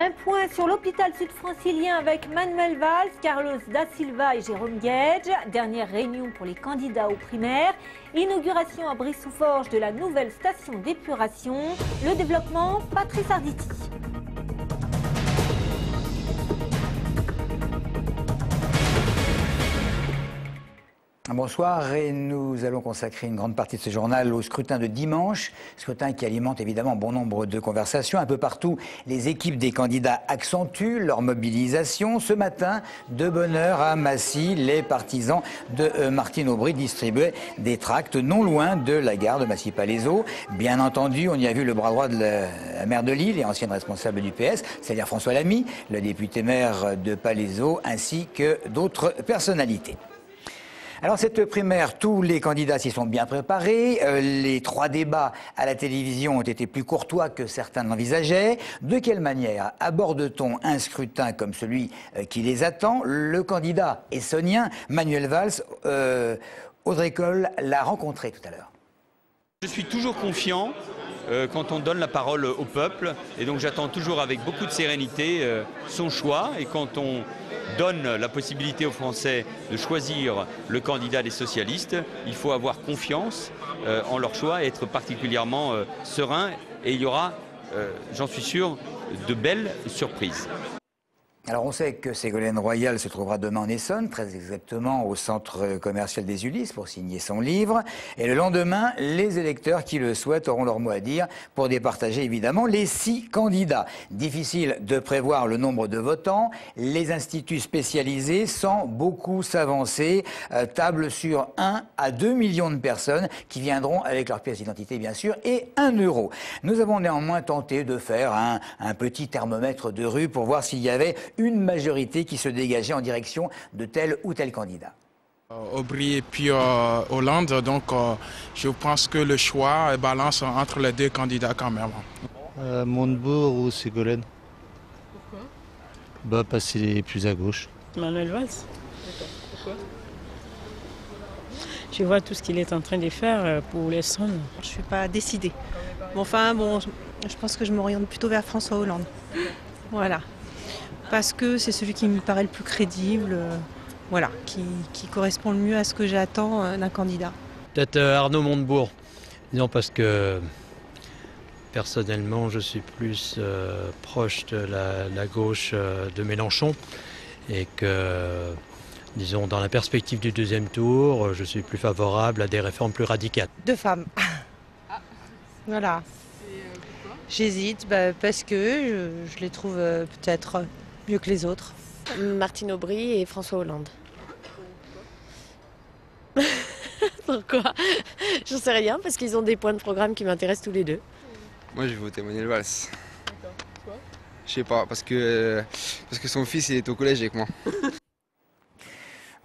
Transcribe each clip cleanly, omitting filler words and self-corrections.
Un point sur l'hôpital sud-francilien avec Manuel Valls, Carlos da Silva et Jérôme Gage. Dernière réunion pour les candidats aux primaires. Inauguration à Brie-sous-Forges de la nouvelle station d'épuration. Le développement, Patrice Arditi. Bonsoir et nous allons consacrer une grande partie de ce journal au scrutin de dimanche, scrutin qui alimente évidemment bon nombre de conversations. Un peu partout, les équipes des candidats accentuent leur mobilisation. Ce matin, de bonne heure à Massy, les partisans de Martine Aubry distribuaient des tracts non loin de la gare de Massy-Palaiseau. Bien entendu, on y a vu le bras droit de la maire de Lille et ancienne responsable du PS, c'est-à-dire François Lamy, le député maire de Palaiseau, ainsi que d'autres personnalités. Alors cette primaire, tous les candidats s'y sont bien préparés. Les 3 débats à la télévision ont été plus courtois que certains l'envisageaient. De quelle manière aborde-t-on un scrutin comme celui qui les attend? Le candidat essonien, Manuel Valls, Audrey Coll l'a rencontré tout à l'heure. Je suis toujours confiant quand on donne la parole au peuple et donc j'attends toujours avec beaucoup de sérénité son choix, et quand on donne la possibilité aux Français de choisir le candidat des socialistes, il faut avoir confiance en leur choix et être particulièrement serein, et il y aura, j'en suis sûr, de belles surprises. Alors on sait que Ségolène Royal se trouvera demain en Essonne, très exactement au centre commercial des Ulysses pour signer son livre. Et le lendemain, les électeurs qui le souhaitent auront leur mot à dire pour départager évidemment les 6 candidats. Difficile de prévoir le nombre de votants. Les instituts spécialisés, sans beaucoup s'avancer, tablent sur 1 à 2 millions de personnes qui viendront avec leur pièce d'identité bien sûr et 1 euro. Nous avons néanmoins tenté de faire un petit thermomètre de rue pour voir s'il y avait une majorité qui se dégageait en direction de tel ou tel candidat. Aubry et puis Hollande, donc je pense que le choix balance entre les 2 candidats quand même. Montebourg ou Ségolène. Pourquoi? Parce qu'il est plus à gauche. Manuel Valls. D'accord. Pourquoi? Je vois tout ce qu'il est en train de faire pour l'Essonne. Je ne suis pas décidée. Enfin, je pense que je m'oriente plutôt vers François Hollande. Voilà. Parce que c'est celui qui me paraît le plus crédible, voilà, qui correspond le mieux à ce que j'attends d'un candidat. Peut-être Arnaud Montebourg, disons parce que personnellement je suis plus proche de la gauche de Mélenchon, et que, disons, dans la perspective du 2e tour, je suis plus favorable à des réformes plus radicales. 2 femmes. Ah. Voilà. Pourquoi? J'hésite parce que je les trouve peut-être mieux que les autres. Martine Aubry et François Hollande. Pourquoi? J'en sais rien, parce qu'ils ont des points de programme qui m'intéressent tous les 2. Moi j'ai voté Manuel Valls. D'accord. Pourquoi? Je sais pas, parce que son fils il est au collège avec moi.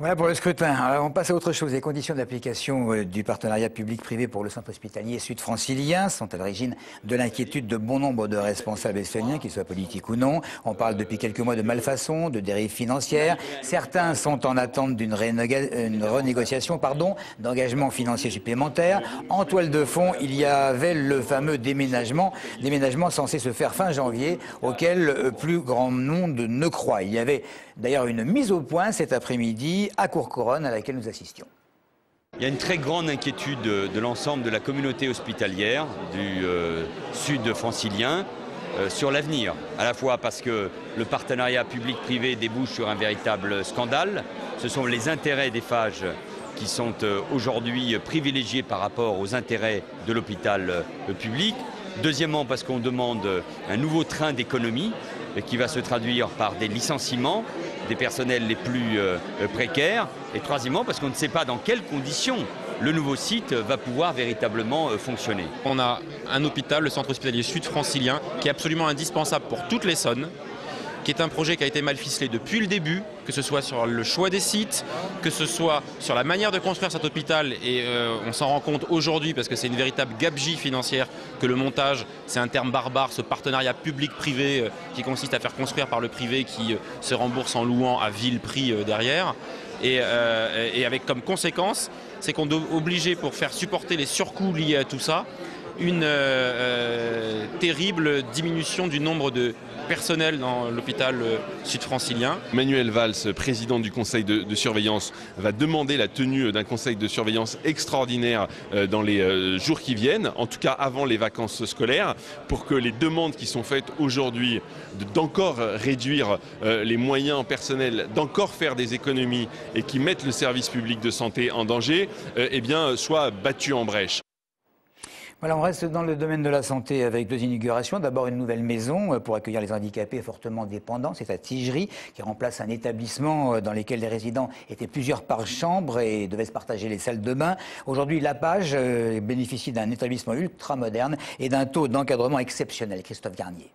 Voilà pour le scrutin. Alors on passe à autre chose. Les conditions d'application du partenariat public-privé pour le centre hospitalier sud-francilien sont à l'origine de l'inquiétude de bon nombre de responsables estoniens, qu'ils soient politiques ou non. On parle depuis quelques mois de malfaçons, de dérives financières. Certains sont en attente d'une renégociation, d'engagements financiers supplémentaires. En toile de fond, il y avait le fameux déménagement censé se faire fin janvier, auquel le plus grand monde ne croit. Il y avait d'ailleurs une mise au point cet après-midi à Courcouronnes à laquelle nous assistions. Il y a une très grande inquiétude de l'ensemble de la communauté hospitalière du sud francilien sur l'avenir. À la fois parce que le partenariat public-privé débouche sur un véritable scandale. Ce sont les intérêts des phages qui sont aujourd'hui privilégiés par rapport aux intérêts de l'hôpital public. Deuxièmement, parce qu'on demande un nouveau train d'économie qui va se traduire par des licenciements des personnels les plus précaires. Et troisièmement, parce qu'on ne sait pas dans quelles conditions le nouveau site va pouvoir véritablement fonctionner. On a un hôpital, le centre hospitalier sud-francilien, qui est absolument indispensable pour toute l'Essonne, qui est un projet qui a été mal ficelé depuis le début, que ce soit sur le choix des sites, que ce soit sur la manière de construire cet hôpital, et on s'en rend compte aujourd'hui parce que c'est une véritable gabegie financière, que le montage, c'est un terme barbare, ce partenariat public-privé qui consiste à faire construire par le privé qui se rembourse en louant à vil prix derrière, et avec comme conséquence, c'est qu'on est obligé, pour faire supporter les surcoûts liés à tout ça, une terrible diminution du nombre de personnel dans l'hôpital sud-francilien. Manuel Valls, président du conseil de surveillance, va demander la tenue d'un conseil de surveillance extraordinaire dans les jours qui viennent, en tout cas avant les vacances scolaires, pour que les demandes qui sont faites aujourd'hui d'encore réduire les moyens personnels, d'encore faire des économies et qui mettent le service public de santé en danger, eh bien, soient battues en brèche. Voilà, on reste dans le domaine de la santé avec 2 inaugurations. D'abord, une nouvelle maison pour accueillir les handicapés fortement dépendants. C'est à Tigerie, qui remplace un établissement dans lequel les résidents étaient plusieurs par chambre et devaient se partager les salles de bain. Aujourd'hui, La Page bénéficie d'un établissement ultra moderne et d'un taux d'encadrement exceptionnel. Christophe Garnier.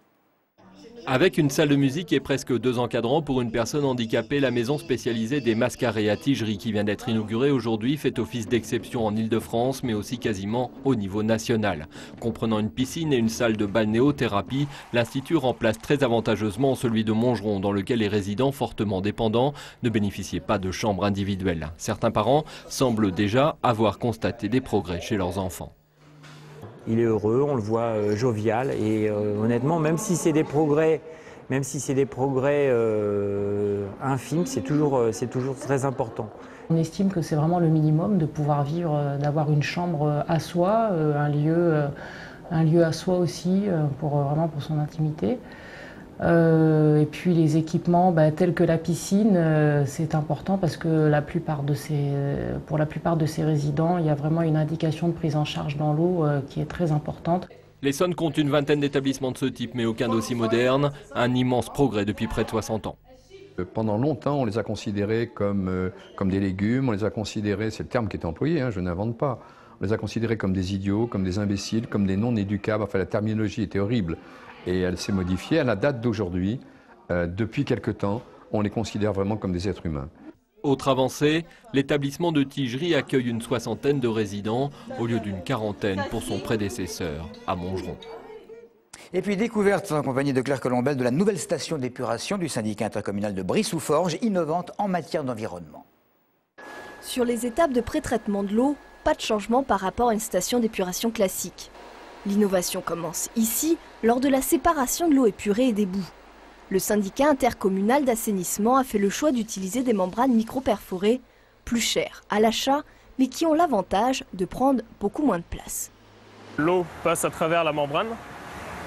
Avec une salle de musique et presque 2 encadrants pour une personne handicapée, la maison spécialisée des Mascarets à Tigerie, qui vient d'être inaugurée aujourd'hui, fait office d'exception en Ile-de-France, mais aussi quasiment au niveau national. Comprenant une piscine et une salle de balnéothérapie, l'Institut remplace très avantageusement celui de Montgeron, dans lequel les résidents fortement dépendants ne bénéficiaient pas de chambre individuelle. Certains parents semblent déjà avoir constaté des progrès chez leurs enfants. Il est heureux, on le voit jovial et honnêtement, même si c'est des progrès, infimes, c'est toujours très important. On estime que c'est vraiment le minimum de pouvoir vivre, d'avoir une chambre à soi, un lieu à soi aussi vraiment pour son intimité. Et puis les équipements tels que la piscine, c'est important parce que pour la plupart de ces résidents, il y a vraiment une indication de prise en charge dans l'eau qui est très importante. L'Essonne compte une vingtaine d'établissements de ce type, mais aucun d'aussi moderne. Un immense progrès depuis près de 60 ans. Pendant longtemps, on les a considérés comme des légumes, on les a considérés, c'est le terme qui est employé, je n'invente pas, on les a considérés comme des idiots, comme des imbéciles, comme des non-éducables, enfin la terminologie était horrible. Et elle s'est modifiée à la date d'aujourd'hui. Depuis quelque temps, on les considère vraiment comme des êtres humains. Autre avancée, l'établissement de Tigerie accueille une 60aine de résidents au lieu d'une 40aine pour son prédécesseur à Montgeron. Et puis découverte en compagnie de Claire Colombel de la nouvelle station d'épuration du syndicat intercommunal de Brie-sous-Forges, innovante en matière d'environnement. Sur les étapes de pré-traitement de l'eau, pas de changement par rapport à une station d'épuration classique. L'innovation commence ici, lors de la séparation de l'eau épurée et des boues. Le syndicat intercommunal d'assainissement a fait le choix d'utiliser des membranes micro-perforées, plus chères à l'achat, mais qui ont l'avantage de prendre beaucoup moins de place. L'eau passe à travers la membrane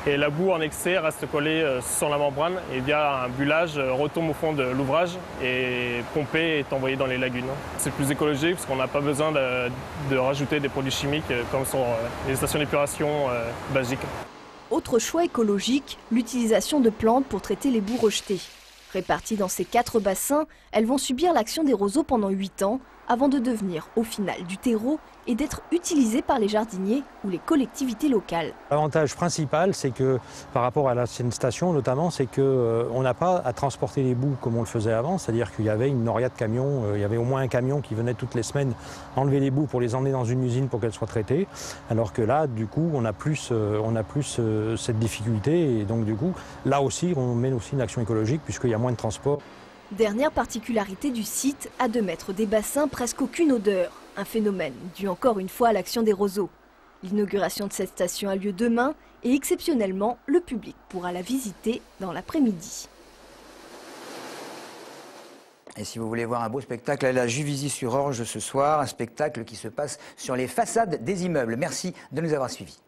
et la boue en excès reste collée sur la membrane et via un bullage retombe au fond de l'ouvrage et pompée est envoyée dans les lagunes. C'est plus écologique parce qu'on n'a pas besoin de rajouter des produits chimiques comme sur les stations d'épuration basiques. Autre choix écologique, l'utilisation de plantes pour traiter les boues rejetées. Réparties dans ces 4 bassins, elles vont subir l'action des roseaux pendant 8 ans avant de devenir au final du terreau et d'être utilisées par les jardiniers ou les collectivités locales. L'avantage principal, c'est que par rapport à l'ancienne station notamment, c'est qu'on n'a pas à transporter les boues comme on le faisait avant, c'est-à-dire qu'il y avait une noria de camions, il y avait au moins un camion qui venait toutes les semaines enlever les boues pour les emmener dans une usine pour qu'elles soient traitées, alors que là, du coup, on a plus cette difficulté et donc du coup, là aussi, on mène aussi une action écologique puisqu'il y a moins de transport. Dernière particularité du site, à 2 mètres des bassins, presque aucune odeur. Un phénomène dû encore une fois à l'action des roseaux. L'inauguration de cette station a lieu demain et exceptionnellement, le public pourra la visiter dans l'après-midi. Et si vous voulez voir un beau spectacle à la Juvisy-sur-Orge ce soir, un spectacle qui se passe sur les façades des immeubles. Merci de nous avoir suivis.